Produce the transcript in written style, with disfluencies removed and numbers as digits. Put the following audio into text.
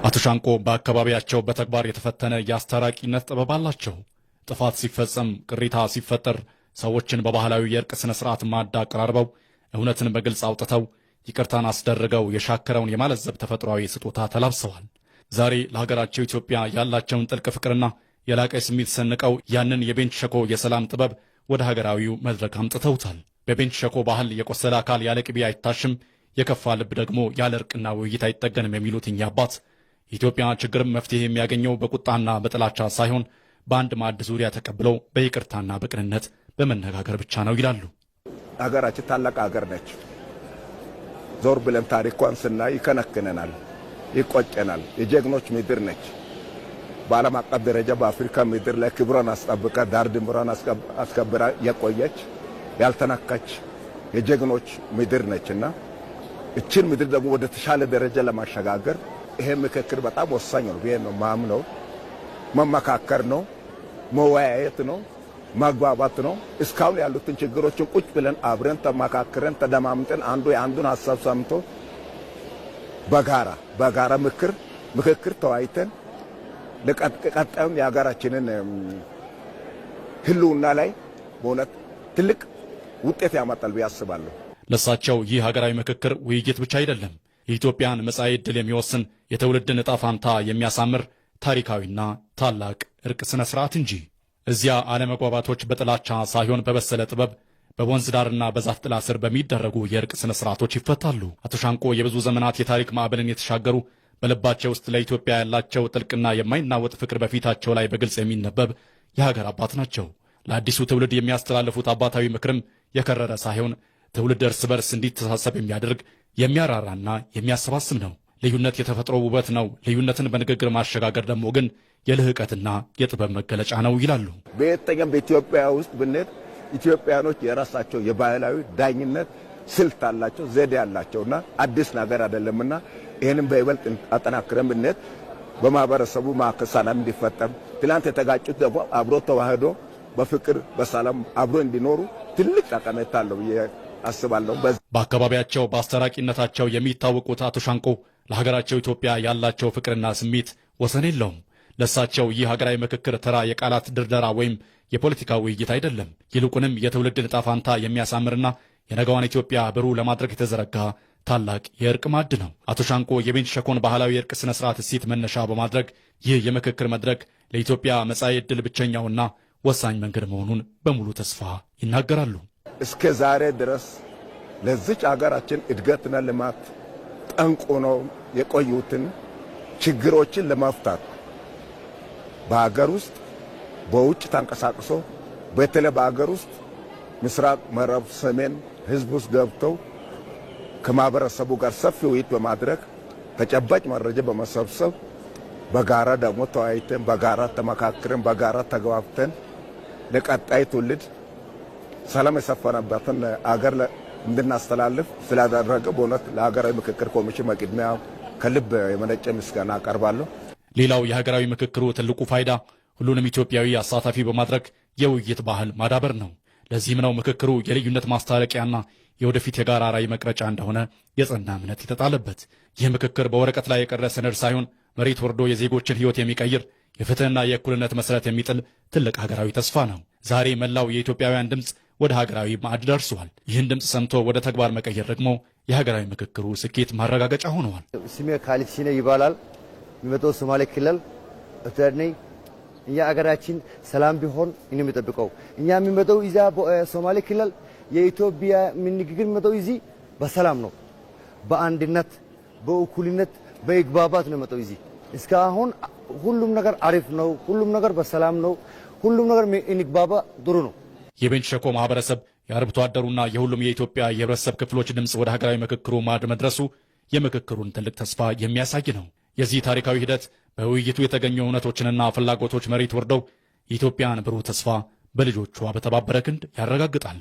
አቶ ሻንቆ በአካባቢያቸው በተግባር የተፈተነ የአስታራቂነት ጥበብ አላቸው። ጥፋት ሲፈጸም፣ ቅሬታ ሲፈጠር ሰዎችን በባህላዊ የእርቅ ስነ ስርዓት ማዕድ አቀራርበው እውነትን በግልጽ አውጥተው ይቅርታን አስደርገው የሻከረውን የማለዘብ ተፈጥሯዊ ስጦታ ተላብሰዋል። ዛሬ ለሀገራቸው ኢትዮጵያ ያላቸውን ጥልቅ ፍቅርና የላቀ ስሜት ሰንቀው ያንን የቤንች ሸኮ የሰላም ጥበብ ወደ ሀገራዊው መድረክ አምጥተውታል። በቤንች ሸኮ ባህል የቆሰለ አካል ያለ ቅቤ አይታሽም፣ የከፋ ልብ ደግሞ ያለ እርቅና ውይይት አይጠገንም የሚሉት እኛ አባት የኢትዮጵያ ችግርም መፍትሄ የሚያገኘው በቁጣና በጥላቻ ሳይሆን በአንድ ማዕድ ዙሪያ ተቀብለው በይቅርታና በቅንነት በመነጋገር ብቻ ነው ይላሉ። ሀገራችን ታላቅ ሀገር ነች። ዞር ብለን ታሪኳን ስናይ ይከነክነናል፣ ይቆጨናል። የጀግኖች ምድር ነች። በዓለም አቀፍ ደረጃ በአፍሪካ ምድር ላይ ክብሯን አስጠብቃ ዳር ድንበሯን አስከብራ የቆየች ያልተነካች የጀግኖች ምድር ነችና እችን ምድር ደግሞ ወደ ተሻለ ደረጃ ለማሸጋገር ይሄ ምክክር በጣም ወሳኝ ነው ብዬ ነው ማምነው። መመካከር ነው፣ መወያየት ነው፣ ማግባባት ነው። እስካሁን ያሉትን ችግሮችን ቁጭ ብለን አብረን ተመካክረን ተደማምጠን አንዱ የአንዱን ሀሳብ ሰምቶ በጋራ ምክክር ተወያይተን ለቀጣዩም የሀገራችንን ህልውና ላይ በእውነት ትልቅ ውጤት ያመጣል ብዬ አስባለሁ። ለሳቸው ይህ ሀገራዊ ምክክር ውይይት ብቻ አይደለም፣ የኢትዮጵያን መጻኢ ዕድል የሚወስን የትውልድን ዕጣ ፋንታ የሚያሳምር ታሪካዊና ታላቅ እርቅ ስነ ስርዓት እንጂ። እዚያ አለመግባባቶች በጥላቻ ሳይሆን በበሰለ ጥበብ በወንዝ ዳርና በዛፍ ጥላ ስር በሚደረጉ የእርቅ ስነ ስርዓቶች ይፈታሉ። አቶ ሻንቆ የብዙ ዘመናት የታሪክ ማዕበልን የተሻገሩ በልባቸው ውስጥ ለኢትዮጵያ ያላቸው ጥልቅና የማይናወጥ ፍቅር በፊታቸው ላይ በግልጽ የሚነበብ የሀገር አባት ናቸው። ለአዲሱ ትውልድ የሚያስተላልፉት አባታዊ ምክርም የከረረ ሳይሆን ትውልድ እርስ በርስ እንዲተሳሰብ የሚያደርግ የሚያራራና የሚያሰባስብ ነው። ልዩነት የተፈጥሮ ውበት ነው። ልዩነትን በንግግር ማሸጋገር ደግሞ ግን የልህቀትና የጥበብ መገለጫ ነው ይላሉ። በየትኛውም በኢትዮጵያ ውስጥ ብንሄድ ኢትዮጵያኖች የራሳቸው የባህላዊ ዳኝነት ስልት አላቸው፣ ዘዴ አላቸውና አዲስ ነገር አይደለምና ይህንን በይበልጥ አጠናክረን ብንሄድ በማህበረሰቡ መካከል ሰላም እንዲፈጠር፣ ትላንት የተጋጩት ደግሞ አብሮ ተዋህዶ በፍቅር በሰላም አብሮ እንዲኖሩ ትልቅ ጠቀሜታ አለው ብዬ አስባለሁ። በአካባቢያቸው በአስታራቂነታቸው የሚታወቁት አቶ ሻንቆ ለሀገራቸው ኢትዮጵያ ያላቸው ፍቅርና ስሜት ወሰን የለውም። ለሳቸው ይህ ሀገራዊ ምክክር ተራ የቃላት ድርደራ ወይም የፖለቲካ ውይይት አይደለም። ይልቁንም የትውልድን ዕጣ ፋንታ የሚያሳምርና የነገዋን ኢትዮጵያ ብሩህ ለማድረግ የተዘረጋ ታላቅ የእርቅ ማዕድ ነው። አቶ ሻንቆ የቤንች ሸኮን ባህላዊ የእርቅ ስነ ስርዓት እሴት መነሻ በማድረግ ይህ የምክክር መድረክ ለኢትዮጵያ መጻኢ ዕድል ብቸኛውና ወሳኝ መንገድ መሆኑን በሙሉ ተስፋ ይናገራሉ። እስከ ዛሬ ድረስ ለዚች ሀገራችን እድገትና ልማት ጠንቁ ነው የቆዩትን ችግሮችን ለመፍታት በሀገር ውስጥ በውጭ ተንቀሳቅሶ በተለይ በሀገር ውስጥ ምስራቅ፣ ምዕራብ፣ ሰሜን ህዝብ ውስጥ ገብተው ከማህበረሰቡ ጋር ሰፊ ውይይት በማድረግ ተጨባጭ መረጃ በመሰብሰብ በጋራ ደግሞ ተወያይተን በጋራ ተመካክረን በጋራ ተግባብተን ለቀጣይ ትውልድ ሰላም የሰፈነበትን አገር እንድናስተላልፍ ስላደረገ በእውነት ለሀገራዊ ምክክር ኮሚሽን በቅድሚያ ከልብ የመነጨ ምስጋና አቀርባለሁ። ሌላው የሀገራዊ ምክክሩ ትልቁ ፋይዳ ሁሉንም ኢትዮጵያዊ አሳታፊ በማድረግ የውይይት ባህል ማዳበር ነው። ለዚህም ነው ምክክሩ የልዩነት ማስታረቂያና የወደፊት የጋራ ራዕይ መቅረጫ እንደሆነ የጸና እምነት የተጣለበት። ይህ ምክክር በወረቀት ላይ የቀረ ሰነድ ሳይሆን መሬት ወርዶ የዜጎችን ሕይወት የሚቀይር የፍትህና የእኩልነት መሰረት የሚጥል ትልቅ ሀገራዊ ተስፋ ነው። ዛሬ መላው የኢትዮጵያውያን ድምፅ ወደ ሀገራዊ ማዕድ ደርሷል። ይህን ድምፅ ሰምቶ ወደ ተግባር መቀየር ደግሞ የሀገራዊ ምክክሩ ስኬት ማረጋገጫ ሆነዋል። ስሜ ካሊድ ሲነ ይባላል። የሚመጣው ሶማሌ ክልል እተርነኝ። እኛ ሀገራችን ሰላም ቢሆን እኔ የምጠብቀው እኛ የሚመጣው እዛ ሶማሌ ክልል የኢትዮጵያ ንግግር የሚመጣው እዚህ በሰላም ነው፣ በአንድነት በእኩልነት በይግባባት ነው የሚመጣው እዚህ። እስካሁን ሁሉም ነገር አሪፍ ነው፣ ሁሉም ነገር በሰላም ነው፣ ሁሉም ነገር እንግባባ ጥሩ ነው። የቤንች ሸኮ ማህበረሰብ የአርብቶ አደሩና የሁሉም የኢትዮጵያ የህብረተሰብ ክፍሎች ድምፅ ወደ ሀገራዊ ምክክሩ ማዕድ መድረሱ የምክክሩን ትልቅ ተስፋ የሚያሳይ ነው። የዚህ ታሪካዊ ሂደት በውይይቱ የተገኙ እውነቶችንና ፍላጎቶች መሬት ወርደው የኢትዮጵያን ብሩህ ተስፋ በልጆቿ በተባበረ ክንድ ያረጋግጣል።